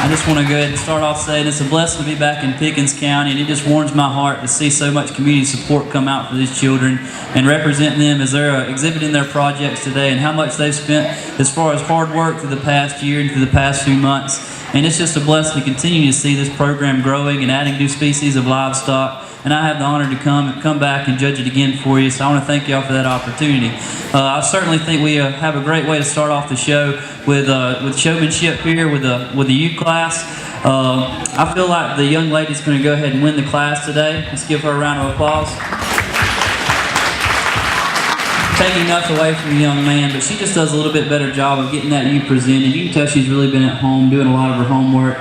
I just want to go ahead and start off saying it's a blessing to be back in Pickens County, and it just warms my heart to see so much community support come out for these children and representing them as they're exhibiting their projects today, and how much they've spent as far as hard work through the past year and through the past few months. And it's just a blessing to continue to see this program growing and adding new species of livestock. And I have the honor to come back and judge it again for you. So I want to thank y'all for that opportunity. I certainly think we have a great way to start off the show with showmanship here with the youth class. I feel like the young lady's going to go ahead and win the class today. Let's give her a round of applause. Taking nothing away from the young man, but she just does a little bit better job of getting that ewe presented. You can tell she's really been at home doing a lot of her homework.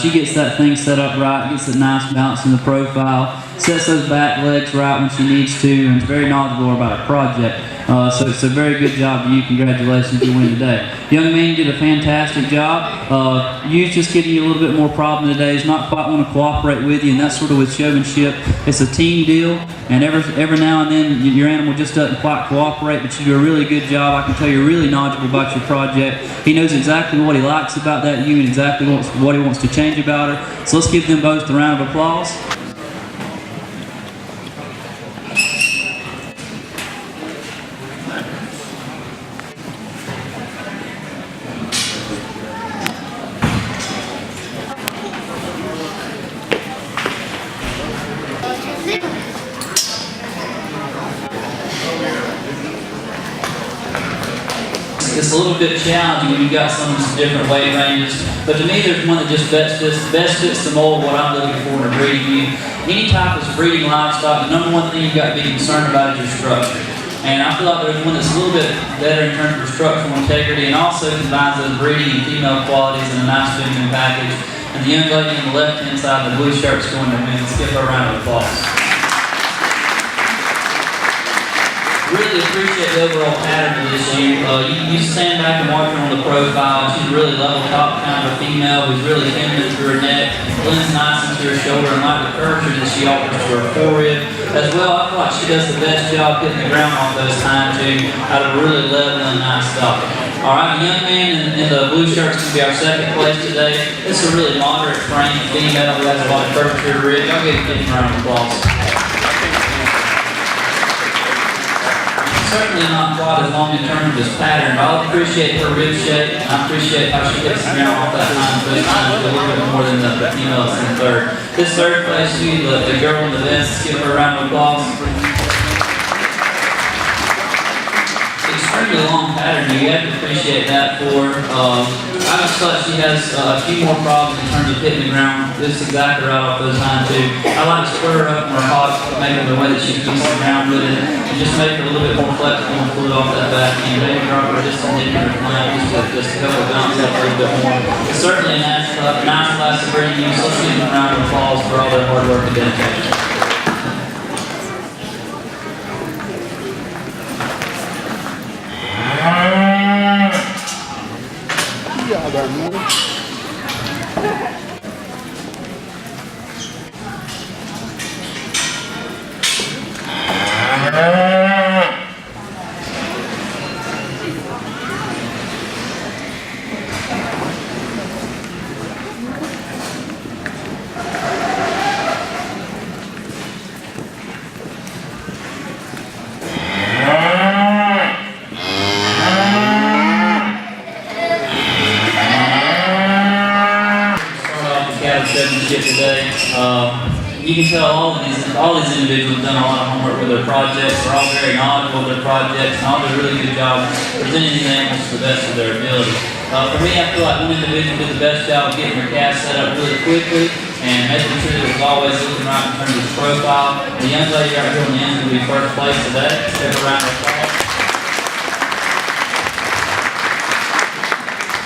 She gets that thing set up right, gets a nice balance in the profile, sets those back legs right when she needs to, and is very knowledgeable about her project. So it's a very good job to you. Congratulations, you win today. Young man, you did a fantastic job. You's just giving you a little bit more problem today. He's not quite want to cooperate with you, and that's sort of with showmanship. It's a team deal, and every now and then your animal just doesn't quite cooperate, but you do a really good job. I can tell you're really knowledgeable about your project. He knows exactly what he likes about that ewe and exactly what he wants to change about her. So let's give them both a round of applause. It's a little bit challenging when you've got some different weight ranges, but to me there's one that just best fits the mold of what I'm looking for in a breeding ewe. Any type of breeding livestock, the number one thing you've got to be concerned about is your structure. And I feel like there's one that's a little bit better in terms of structural integrity and also combines those breeding and female qualities in a nice feminine package. And the young lady on the left-hand side, the blue shirt's going to win. Let's give her a round of applause. Really appreciate the overall pattern of this ewe. You stand back and watch her on the profile. She's really level top kind of a female who's really feminine through her neck, blends nice into her shoulder, and like the curvature that she offers to her forehead. As well, I feel like she does the best job hitting the ground off those hind two out of a really level and nice stock. Alright, the young man in the blue shirt is going to be our second place today. This is a really moderate frame female who has a lot of curvature to her rib. Y'all give him a round of applause. Certainly not quite as long in terms of this pattern, but I appreciate her rib shape, and I appreciate how she gets the ground off that hind foot a little bit more than the female that's in third. This third place ewe, the girl in the vest, let's give her a round of applause. Extremely long pattern, you have to appreciate that for her. I just thought she has a few more problems in terms of hitting the ground. This is exactly right off those hind two. I like to square her up in her hocks, make her the way that she keeps the ground with it, and just make her a little bit more flexible and fluid off that back end. Maybe drop her just a nip in her flank, just a couple of bounce up a little bit more. It's certainly a nice class of breeding use. Let's give them a round of applause for all their hard work and dedication. Today. You can tell all these individuals have done a lot of homework with their projects. They're all very knowledgeable of their projects and all do a really good job presenting these animals to the best of their ability. For me, I feel like one individual did the best job of getting their calf set up really quickly and making sure that it was always looking right in terms of the profile. The young lady right here on the end will be first place today. Give her a round of applause.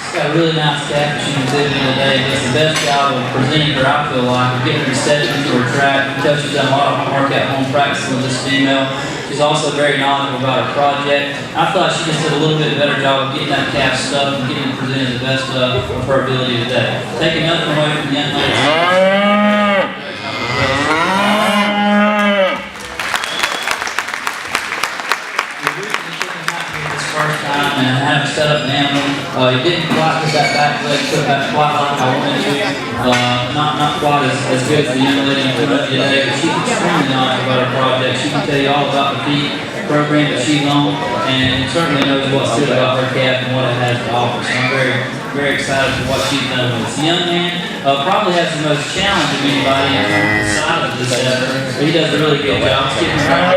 Got a really nice calf that she's exhibiting today. Does the best job of presenting her, I feel like, of getting her set into her track. You can tell she's done a lot of homework at home practicing with this female. She's also very knowledgeable about her project. I feel like she just did a little bit better job of getting that calf stuffed and getting it presented the best of her ability today. Taking nothing away from the young lady. First time and have set up an animal. He didn't quite get that back leg put back quite like I wanted to. Not quite as good as the young lady who put up today, but she's extremely knowledgeable about her project. She can tell you all about the feed program that she's on, and certainly knows what's good about her calf and what it has to offer. So I'm very excited for what she's done with this. The young man probably has the most challenge of anybody in terms of the size of this heifer, but he does a really good job. Let's get him around.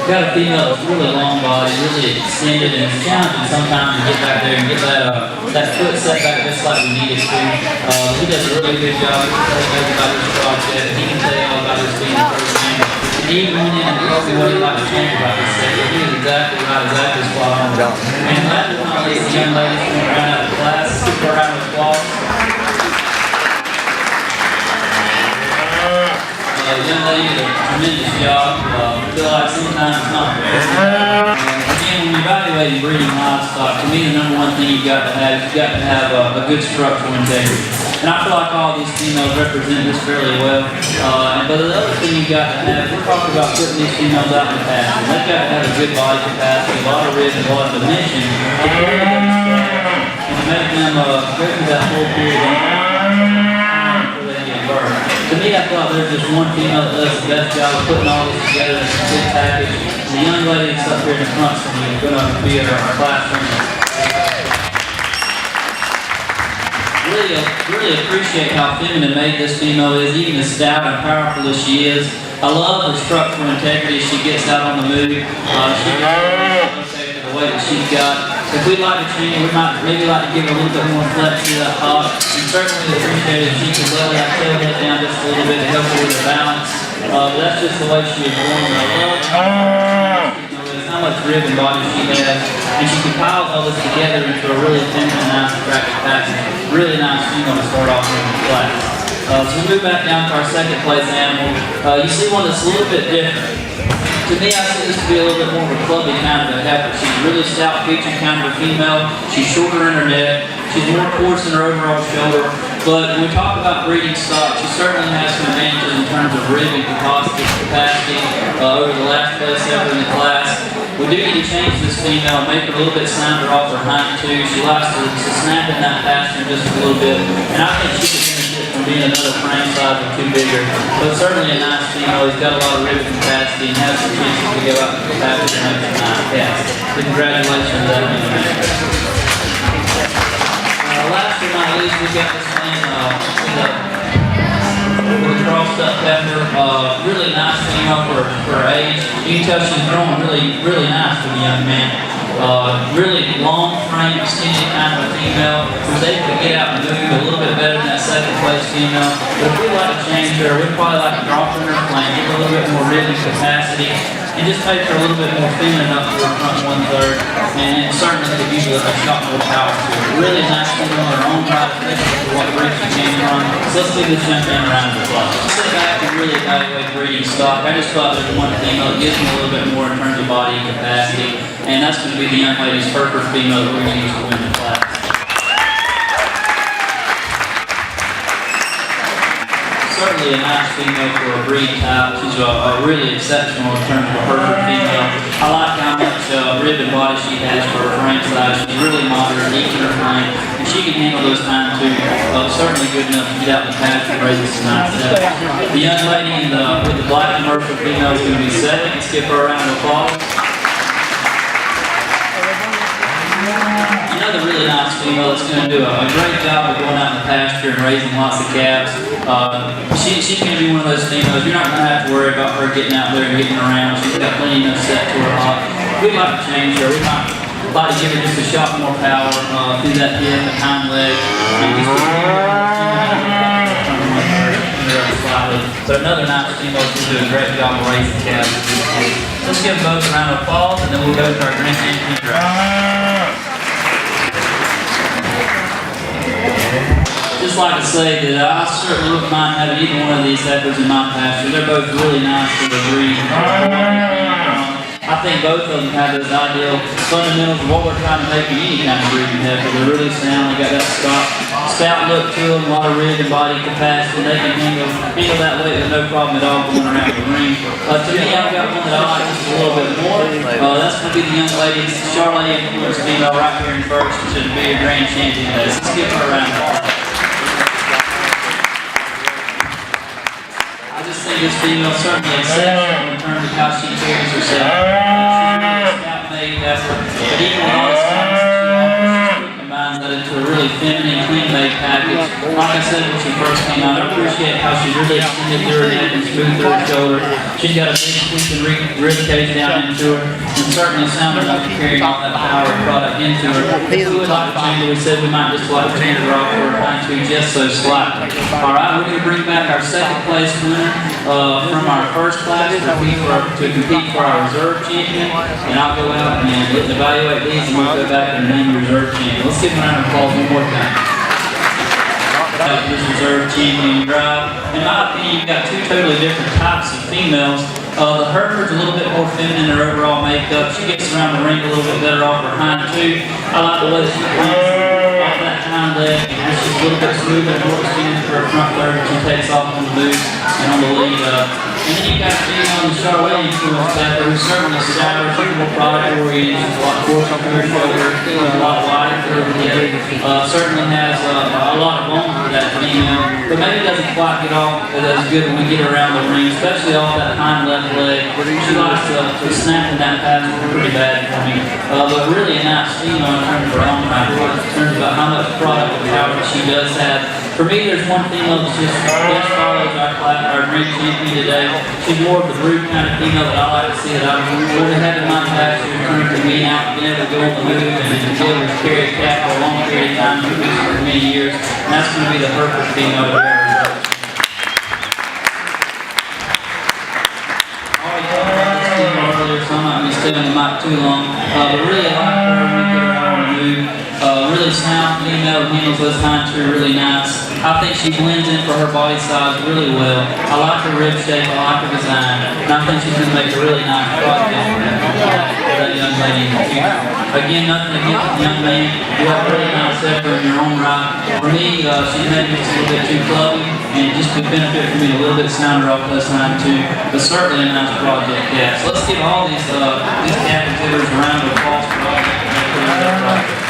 Got a female that's really long body, really extended, and it's challenging sometimes to get back there and get that foot set back just like we needed to. He does a really good job. He can tell you about his project. He can tell you all about his feeding program. And he even went in and told me what he'd like to change about this set. He was exactly right, exactly spot on. And last but not least, the young lady's going to round out the class. Let's give her a round of applause. The young lady did a tremendous job. I feel like sometimes it's not fair. Again, when you're evaluating breeding livestock, to me the number one thing you've got to have is you've got to have a good structural integrity. And I feel like all these females represent this fairly well. But the other thing you've got to have, we're talking about putting these females out in the pasture. They've got to have a good body capacity, a lot of ribs, a lot of dimension, and make them go through that whole period. To me, I thought there's just one female that does the best job of putting all this together in a good package. The young lady that's up here in the front for me is going to be our classroom. Really appreciate how feminine made this female is, even as stout and powerful as she is. I love her structural integrity. She gets out on the move. She gets the way that she's got. If we'd like to change, we might maybe like to give her a little bit more flex to that hop. And certainly appreciate it if she can let that tail head down just a little bit to help her with her balance. But that's just the way she was born. I love how much rib and body she has. And she compiles all this together into a really feminine, nice, attractive package. Really nice female to start off with in the class. So we move back down to our second place animal. You see one that's a little bit different. To me, I see this to be a little bit more of a clubby kind of a heifer. She's really stout featured kind of a female. She's shorter in her neck. She's more coarse in her overall shoulder. But when we talk about breeding stock, she certainly has some advantages in terms of rib and capacity over the last place heifer in the class. We do need to change this female and make her a little bit sounder off her hind too. She likes to snap in that pasture just a little bit. And I think she could benefit from being another frame size or two bigger. But certainly a nice female. He's got a lot of rib capacity and has some chances to go out to the pasture and make some nice calves. So congratulations to that young man. Last but not least, we've got this man with a crossed up heifer. Really nice female for her age. You can tell she's growing really nice for the young man. Really long frame, extended kind of a female. Who's able to get out and move a little bit better than that second place female. But if we'd like to change her, we'd probably like to drop her in her flank, give her a little bit more rib capacity, and just make her a little bit more feminine up to her front 1/3, and certainly could use a shot more power to her. Really nice female on her own right, for what breed she came from. So let's give this young man a round of applause. Sit back and really evaluate breeding stock. I just thought there's one female that gives me a little bit more in terms of body and capacity, and that's going to be the young lady's Heifer female that we're going to use to win the class. Certainly a nice female for a breed type. She's really exceptional in terms of a Heifer female. I like how much rib and body she has for her frame size. She's really moderate, deep in her frame, and she can handle those time too. Certainly good enough to get out in the pasture and raise some nice stuff. The young lady with the black commercial female is going to be second. Let's give her a round of applause. Another really nice female that's going to do a great job of going out in the pasture and raising lots of calves. She's going to be one of those females. You're not going to have to worry about her getting out there and getting around. She's got plenty enough set to her hop. We'd like to change her. We might like to give her just a shot more power through that hip and hind leg. So another nice female who's doing a great job of raising calves. Let's give them both a round of applause, and then we'll go to our grand champion draft. Just like to say that I certainly wouldn't mind having either one of these heifers in my pasture. They're both really nice for the breed. I think both of them have those ideal fundamentals of what we're trying to make in any kind of breeding heifer. They're really sound. They got that stock stout look to them, a lot of rib and body capacity. They can handle that weight with no problem at all going around the ring. To me, I've got one that I like just a little bit more. That's going to be the young lady, Charlotte Influence female right here in first. She should be a grand champion. Let's give her a round of applause. I just think this female certainly exceptional in terms of how she carries herself. She's a scout made effort, but even with all this time, she combines that into a really feminine, clean-made package. Like I said when she first came out, I appreciate how she really extended through her neck and smoothed through her shoulder. She's got a big sweeping rib cage down into her, and certainly sounded like carrying all that power product into her. We would like to change it. We said we might just like to change her off for a pine tree just so slightly. Alright, we're going to bring back our second place winner from our first class to compete for our reserve champion, and I'll go out and evaluate these and we'll go back and name the reserve champion. Let's give a round of applause one more time. This reserve champion drive. In my opinion, you've got two totally different types of females. The Heifer's a little bit more feminine in her overall makeup. She gets around the ring a little bit better off her hind too. I like the way she comes off that hind leg. She's a little bit smoother and more extended for her front third. She takes off on the move and on the lead. And then you've got a female in Charlotte Influence back there who's certainly stouter, she's more product oriented, she's a lot coarser for her shoulder, a lot wider for her head. Certainly has a lot of bone for that female, but maybe doesn't quite get off as good when we get her around the ring, especially off that hind left leg. She likes to snap in that pass pretty bad for me. But really a nice female in terms of her own power, in terms of how much product and power she does have. For me, there's one female that's just best follows our ring champion today. She's more of the brute kind of female that I like to see, that I want to have in my pack. She's turned to being out, being able to go on the move and be able to carry a calf for a long period of time, for many years. And that's going to be the perfect female to wear. So I'm not going to be stealing the mic too long. But really, I like her when we get her out on the move. Really sound female, handles those hind tree really nice. I think she blends in for her body size really well. I like her rib shape, I like her design, and I think she's going to make a really nice project for that young lady in the future. Again, nothing against the young man. You have a really nice effort in your own right. For me, she maybe just a little bit too clubby, and it just would benefit for me a little bit sounder off this hind too, but certainly a nice project, yeah. So let's give all these competitors a round of applause for all that project.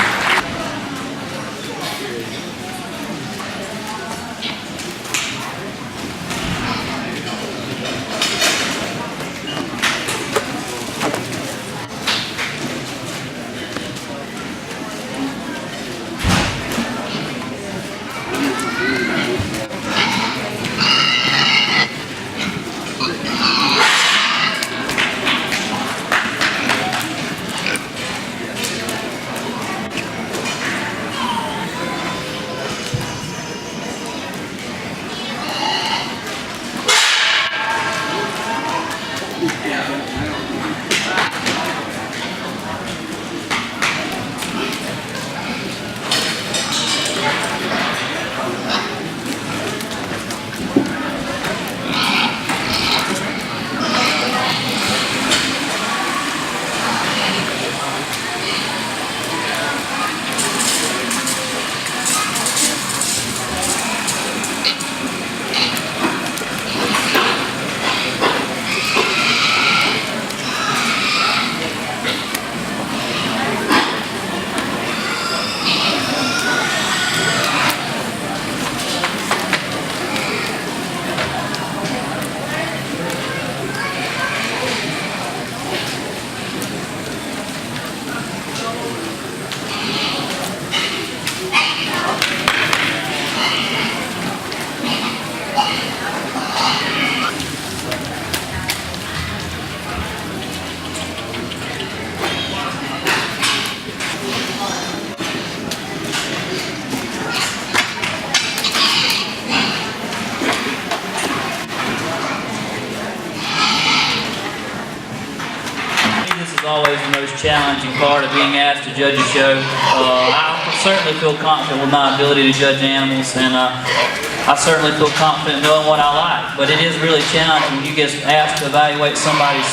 Always the most challenging part of being asked to judge a show. I certainly feel confident with my ability to judge animals, and I certainly feel confident knowing what I like, but it is really challenging when you get asked to evaluate somebody's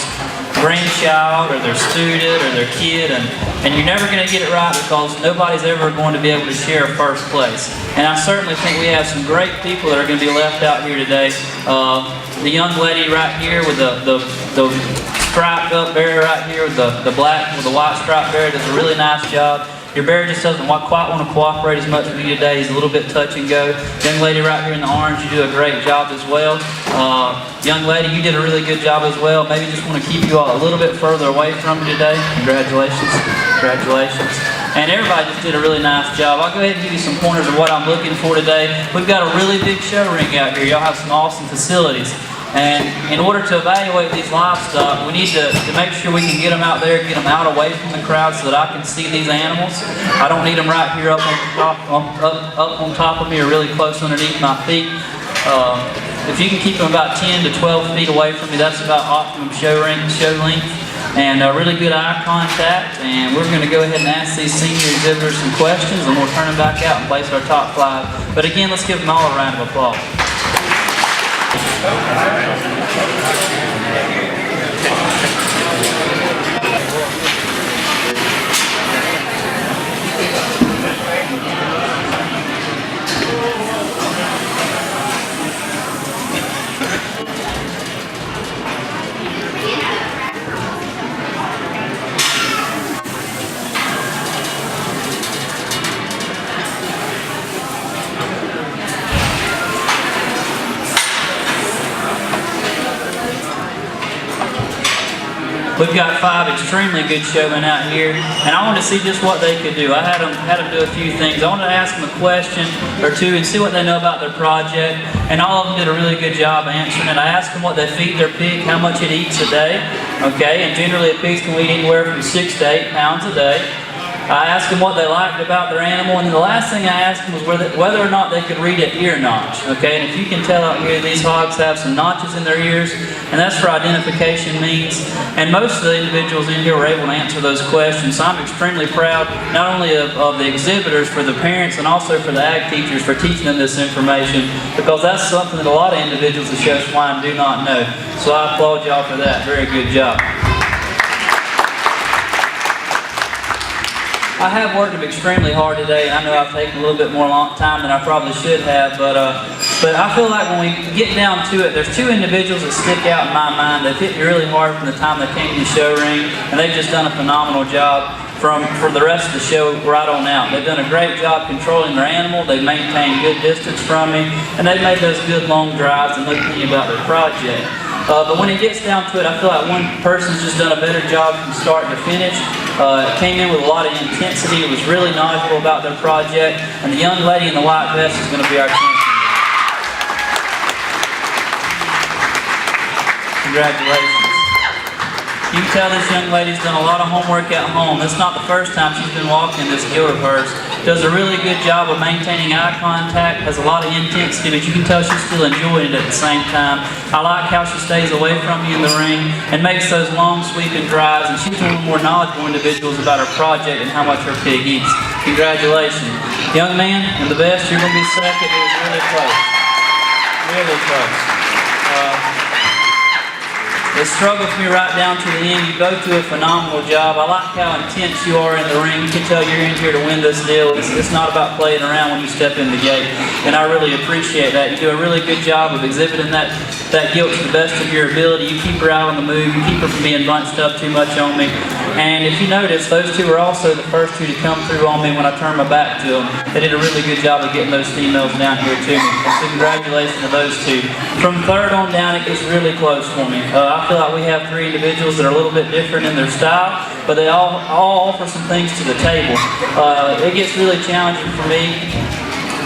grandchild or their student or their kid, and you're never going to get it right because nobody's ever going to be able to share first place. And I certainly think we have some great people that are going to be left out here today. The young lady right here with the striped up bear right here with the black with the white striped bear does a really nice job. Your bear just doesn't quite want to cooperate as much with you today. He's a little bit touch and go. Young lady right here in the orange, you do a great job as well. Young lady, you did a really good job as well. Maybe just want to keep you all a little bit further away from you today. Congratulations. Congratulations. And everybody just did a really nice job. I'll go ahead and give you some pointers of what I'm looking for today. We've got a really big show ring out here. Y'all have some awesome facilities. And in order to evaluate these livestock, we need to make sure we can get them out there, get them out away from the crowd so that I can see these animals. I don't need them right here up on top of me or really close underneath my feet. If you can keep them about 10 to 12 feet away from me, that's about optimum show length. And really good eye contact. And we're going to go ahead and ask these senior exhibitors some questions, and we'll turn them back out and place our top 5. But again, let's give them all a round of applause. We've got 5 extremely good showmen out here, and I wanted to see just what they could do. I had them do a few things. I wanted to ask them a question or two and see what they know about their project, and all of them did a really good job answering it. I asked them what they feed their pig, how much it eats a day, okay, and generally a pig can eat anywhere from 6 to 8 pounds a day. I asked them what they liked about their animal, and then the last thing I asked them was whether or not they could read an ear notch, okay? And if you can tell out here, these hogs have some notches in their ears, and that's for identification means. And most of the individuals in here were able to answer those questions, so I'm extremely proud, not only of the exhibitors, for the parents, and also for the ag teachers for teaching them this information, because that's something that a lot of individuals that show swine do not know. So I applaud y'all for that. Very good job. I have worked extremely hard today, and I know I've taken a little bit more time than I probably should have, but I feel like when we get down to it, there's 2 individuals that stick out in my mind. They've hit me really hard from the time they came to the show ring, and they've just done a phenomenal job for the rest of the show right on out. They've done a great job controlling their animal, they've maintained good distance from me, and they've made those good long drives and looked to me about their project. But when it gets down to it, I feel like one person's just done a better job from start to finish. It came in with a lot of intensity. It was really knowledgeable about their project. And the young lady in the white vest is going to be our champion. Congratulations. You can tell this young lady's done a lot of homework at home. This is not the first time she's been walking this gilt of hers. Does a really good job of maintaining eye contact, has a lot of intensity, but you can tell she's still enjoying it at the same time. I like how she stays away from you in the ring and makes those long sweeping drives, and she's one of the more knowledgeable individuals about her project and how much her pig eats. Congratulations. Young man, and the best, you're going to be second. It was really close. Really close. It struggled for me right down to the end. You both do a phenomenal job. I like how intense you are in the ring. You can tell you're in here to win this deal. It's not about playing around when you step in the gate. And I really appreciate that. You do a really good job of exhibiting that gilt to the best of your ability. You keep her out on the move. You keep her from being bunched up too much on me. And if you notice, those 2 were also the first 2 to come through on me when I turned my back to them. They did a really good job of getting those females down here to me. So congratulations to those 2. From 3rd on down, it gets really close for me. I feel like we have 3 individuals that are a little bit different in their style, but they all offer some things to the table. It gets really challenging for me,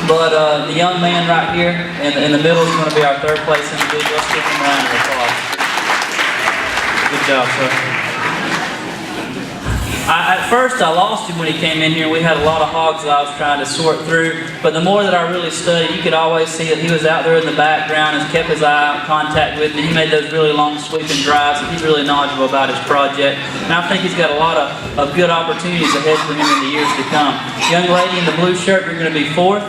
but the young man right here in the middle is going to be our 3rd place individual. Let's give him a round of applause. Good job, sir. At first I lost him when he came in here. We had a lot of hogs that I was trying to sort through, but the more that I really studied, you could always see that he was out there in the background and kept his eye contact with me. He made those really long sweeping drives, and he's really knowledgeable about his project. And I think he's got a lot of good opportunities ahead for him in the years to come. Young lady in the blue shirt, you're going to be 4th.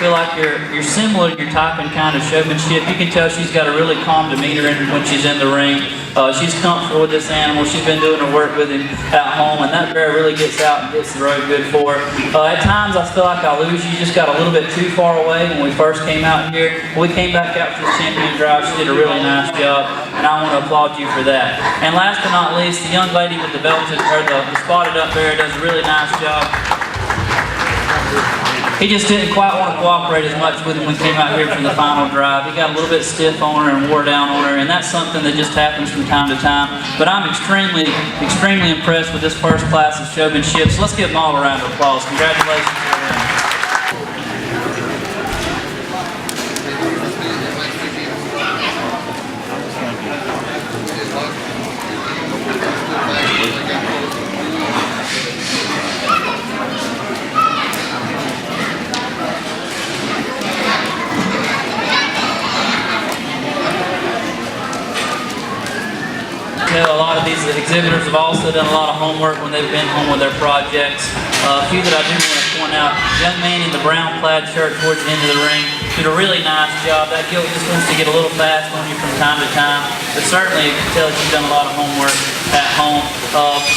feel like you're similar to your type and kind of Showmanship. You can tell she's got a really calm demeanor when she's in the ring. She's comfortable with this animal. She's been doing her work with him at home, and that bear really gets out and gets the road good for her. At times I feel like I lose you. Just got a little bit too far away when we first came out here. When we came back out for the champion drive, she did a really nice job, and I want to applaud you for that. And last but not least, the young lady with the belted, or the spotted up bear does a really nice job. He just didn't quite want to cooperate as much with him when he came out here for the final drive. He got a little bit stiff on her and wore down on her, and that's something that just happens from time to time. But I'm extremely impressed with this first class of Showmanship. So let's give them all a round of applause. Congratulations to them. A lot of these exhibitors have also done a lot of homework when they've been home with their projects. A few that I do want to point out, young man in the brown plaid shirt towards the end of the ring did a really nice job. That gilt just wants to get a little fast on you from time to time, but certainly you can tell you've done a lot of homework at home.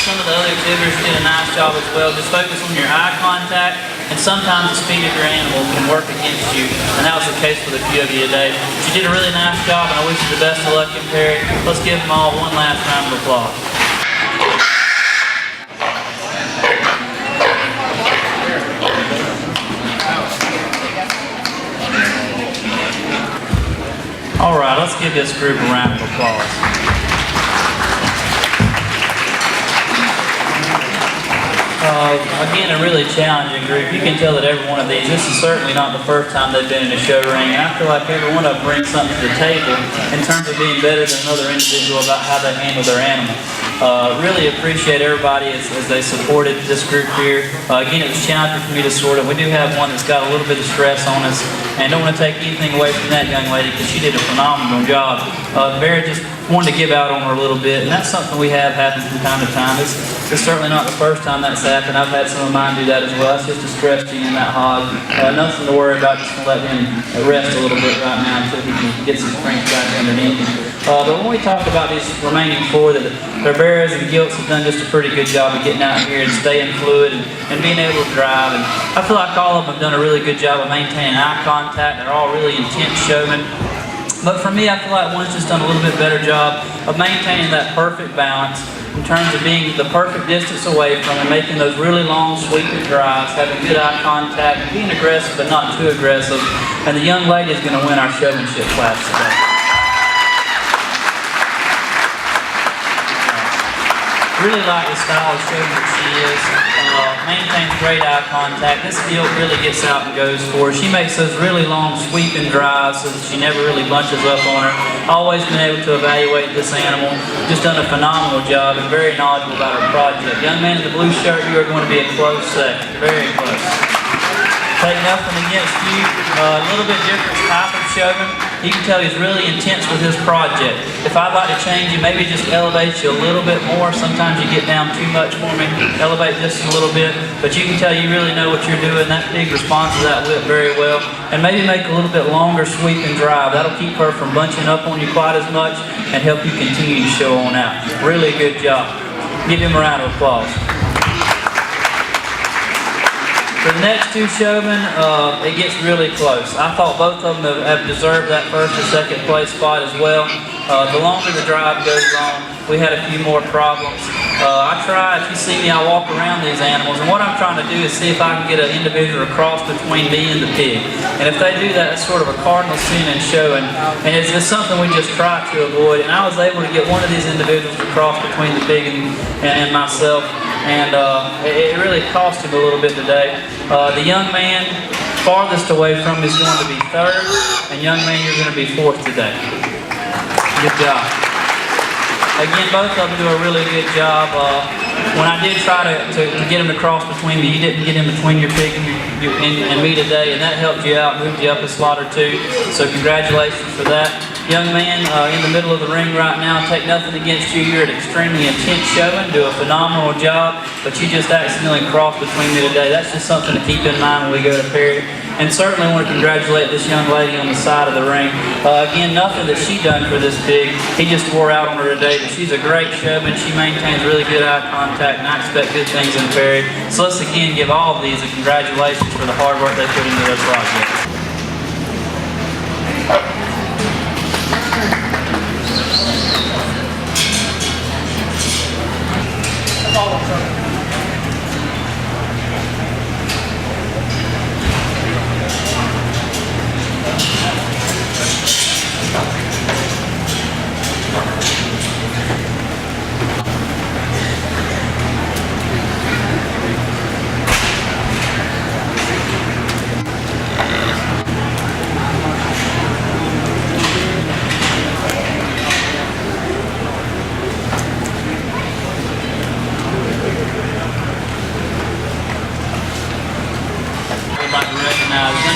Some of the other exhibitors did a nice job as well. Just focus on your eye contact, and sometimes the speed of your animal can work against you, and that was the case with a few of you today. She did a really nice job, and I wish you the best of luck in Perry. Let's give them all one last round of applause. All right, let's give this group a round of applause. Again, a really challenging group. You can tell that every one of these, this is certainly not the first time they've been in a show ring, and I feel like every one of them brings something to the table in terms of being better than another individual about how they handle their animal. Really appreciate everybody as they supported this group here. Again, it was challenging for me to sort of, we do have one that's got a little bit of stress on us, and don't want to take anything away from that young lady because she did a phenomenal job. Barry just wanted to give out on her a little bit, and that's something we have happen from time to time. It's certainly not the first time that's happened. I've had some of mine do that as well. It's just a stress gene in that hog. Nothing to worry about. Just going to let him rest a little bit right now until he can get some strength back underneath him. But when we talk about these remaining four, that their bears and gilts have done just a pretty good job of getting out here and staying fluid and being able to drive. And I feel like all of them have done a really good job of maintaining eye contact. They're all really intense showmen. But for me, I feel like one's just done a little bit better job of maintaining that perfect balance in terms of being the perfect distance away from and making those really long sweeping drives, having good eye contact, being aggressive but not too aggressive. And the young lady is going to win our Showmanship class today. Really like the style of showman that she is. Maintains great eye contact. This gilt really gets out and goes for her. She makes those really long sweeping drives so that she never really bunches up on her. Always been able to evaluate this animal. Just done a phenomenal job and very knowledgeable about her project. Young man in the blue shirt, you are going to be a close second. Very close. Take nothing against you. A little bit different type of showman. You can tell he's really intense with his project. If I'd like to change you, maybe just elevate you a little bit more. Sometimes you get down too much for me. Elevate just a little bit. But you can tell you really know what you're doing. That pig responds to that whip very well. And maybe make a little bit longer sweep and drive. That'll keep her from bunching up on you quite as much and help you continue to show on out. Really good job. Give him a round of applause. For the next two showmen, it gets really close. I thought both of them have deserved that first or second place spot as well. The longer the drive goes on, we had a few more problems. I try, if you see me, I walk around these animals, and what I'm trying to do is see if I can get an individual across between me and the pig. And if they do that, it's sort of a cardinal sin in showing, and it's something we just try to avoid. And I was able to get one of these individuals across between the pig and myself. And it really cost him a little bit today. The young man farthest away from him is going to be third, and young man, you're going to be fourth today. Good job. Again, both of them do a really good job. When I did try to get him to cross between me, you didn't get in between your pig and me today, and that helped you out, moved you up a slot or two. So congratulations for that. Young man in the middle of the ring right now, take nothing against you. You're an extremely intense showman, do a phenomenal job, but you just accidentally crossed between me today. That's just something to keep in mind when we go to Perry. And certainly want to congratulate this young lady on the side of the ring. Again, nothing that she done for this pig. He just wore out on her today, but she's a great showman. She maintains really good eye contact, and I expect good things in Perry. So let's again give all of these a congratulations for the hard work they put into their project.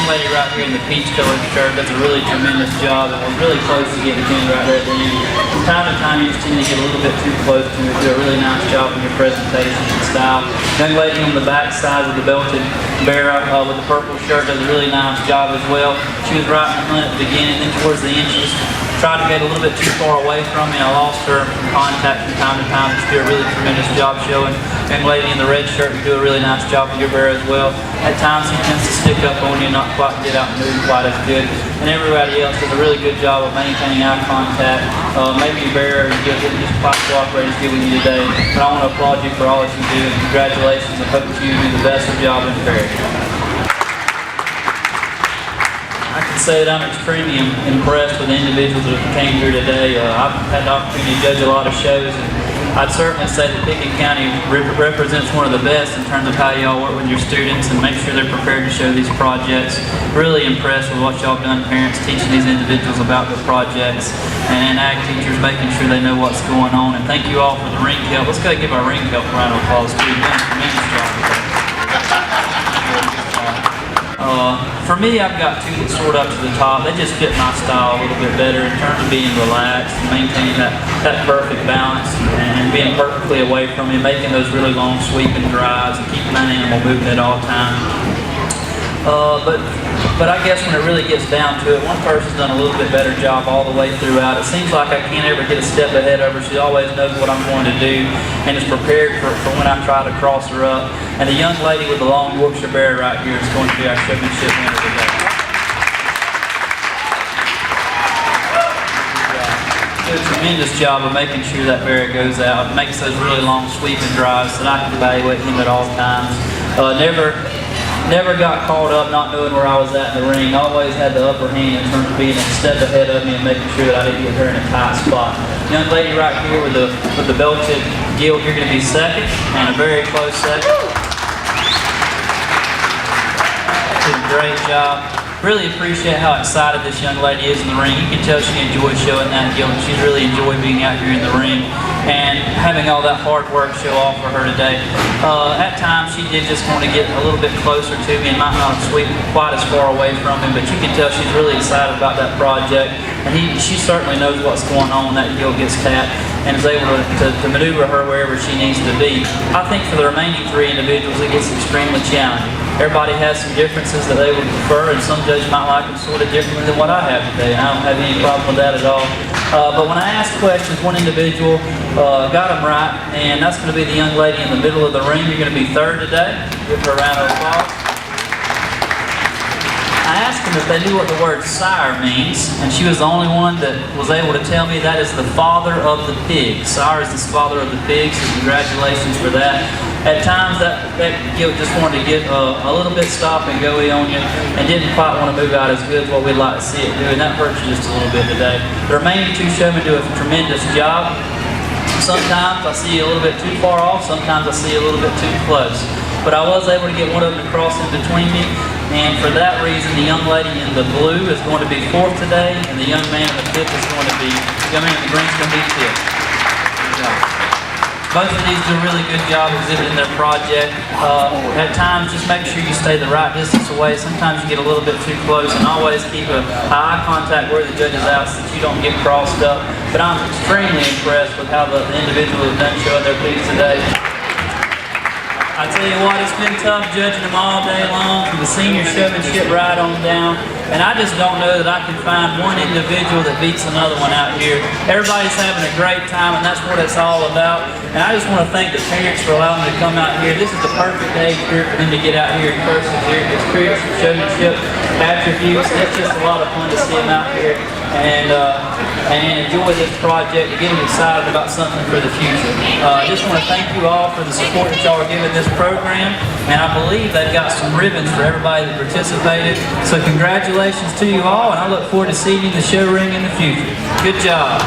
Lady right here in the peach colored shirt does a really tremendous job, and we're really close to getting pinned right there at the end. From time to time you just tend to get a little bit too close to it. Do a really nice job in your presentation and style. Young lady on the back side with the belted bearer with the purple shirt does a really nice job as well. She was right in the hunt at the beginning, then towards the end she just tried to get a little bit too far away from me. I lost her contact from time to time. She did a really tremendous job showing. Young lady in the red shirt, you do a really nice job with your bear as well. At times he tends to stick up on you, not quite get out and move quite as good. And everybody else does a really good job of maintaining eye contact. Maybe your bear didn't just quite cooperate as good with you today. But I want to applaud you for all that you do, and congratulations, and hope that you do the best job in Perry. I can say that I'm extremely impressed with the individuals that came here today. I've had the opportunity to judge a lot of shows, and I'd certainly say that Pickens County represents one of the best in terms of how y'all work with your students and make sure they're prepared to show these projects. Really impressed with what y'all done, parents, teaching these individuals about their projects, and ag teachers making sure they know what's going on. And thank you all for the ring help. Let's go give our ring help a round of applause too. You've done a tremendous job today. For me, I've got two that sort up to the top. They just fit my style a little bit better in terms of being relaxed and maintaining that perfect balance and being perfectly away from me, making those really long sweeping drives and keeping that animal moving at all times. But I guess when it really gets down to it, one person's done a little bit better job all the way throughout. It seems like I can't ever get a step ahead of her. She always knows what I'm going to do and is prepared for when I try to cross her up. And the young lady with the long Yorkshire bear right here is going to be our showmanship winner today. Do a tremendous job of making sure that bear goes out, makes those really long sweeping drives so that I can evaluate him at all times. Never got caught up not knowing where I was at in the ring. Always had the upper hand in terms of being a step ahead of me and making sure that I didn't get her in a tight spot. Young lady right here with the belted gilt, you're going to be second, and a very close second. Did a great job. Really appreciate how excited this young lady is in the ring. You can tell she enjoys showing that gilt. She's really enjoyed being out here in the ring and having all that hard work show off for her today. At times she did just want to get a little bit closer to me and might not sweep quite as far away from him, but you can tell she's really excited about that project, and she certainly knows what's going on when that gilt gets tapped and is able to maneuver her wherever she needs to be. I think for the remaining three individuals it gets extremely challenging. Everybody has some differences that they would prefer, and some judges might like them sort of differently than what I have today, and I don't have any problem with that at all. But when I ask questions, one individual got them right, and that's going to be the young lady in the middle of the ring. You're going to be third today. Give her a round of applause. I asked them if they knew what the word sire means, and she was the only one that was able to tell me that is the father of the pig. Sire is the father of the pig, so congratulations for that. At times that gilt just wanted to get a little bit stop and go on you and didn't quite want to move out as good as what we'd like to see it do, and that hurts you just a little bit today. The remaining two showmen do a tremendous job. Sometimes I see you a little bit too far off, sometimes I see you a little bit too close. But I was able to get one of them to cross in between me, and for that reason the young lady in the blue is going to be fourth today, and the young man in the fifth is going to be, the young man in the green is going to be fifth. Good job. Both of these do a really good job exhibiting their project. At times, just make sure you stay the right distance away. Sometimes you get a little bit too close, and always keep a eye contact where the judge is out so that you don't get crossed up. But I'm extremely impressed with how the individuals have done showing their piece today. I tell you what, it's been tough judging them all day long, from the senior showmanship right on down. And I just don't know that I can find one individual that beats another one out here. Everybody's having a great time, and that's what it's all about. And I just want to thank the parents for allowing me to come out here. This is the perfect age group for them to get out here in person, here, experience some showmanship attributes. It's just a lot of fun to see them out here and enjoy this project, get them excited about something for the future. I just want to thank you all for the support that y'all are giving this program, and I believe they've got some ribbons for everybody that participated. So congratulations to you all, and I look forward to seeing you in the show ring in the future. Good job.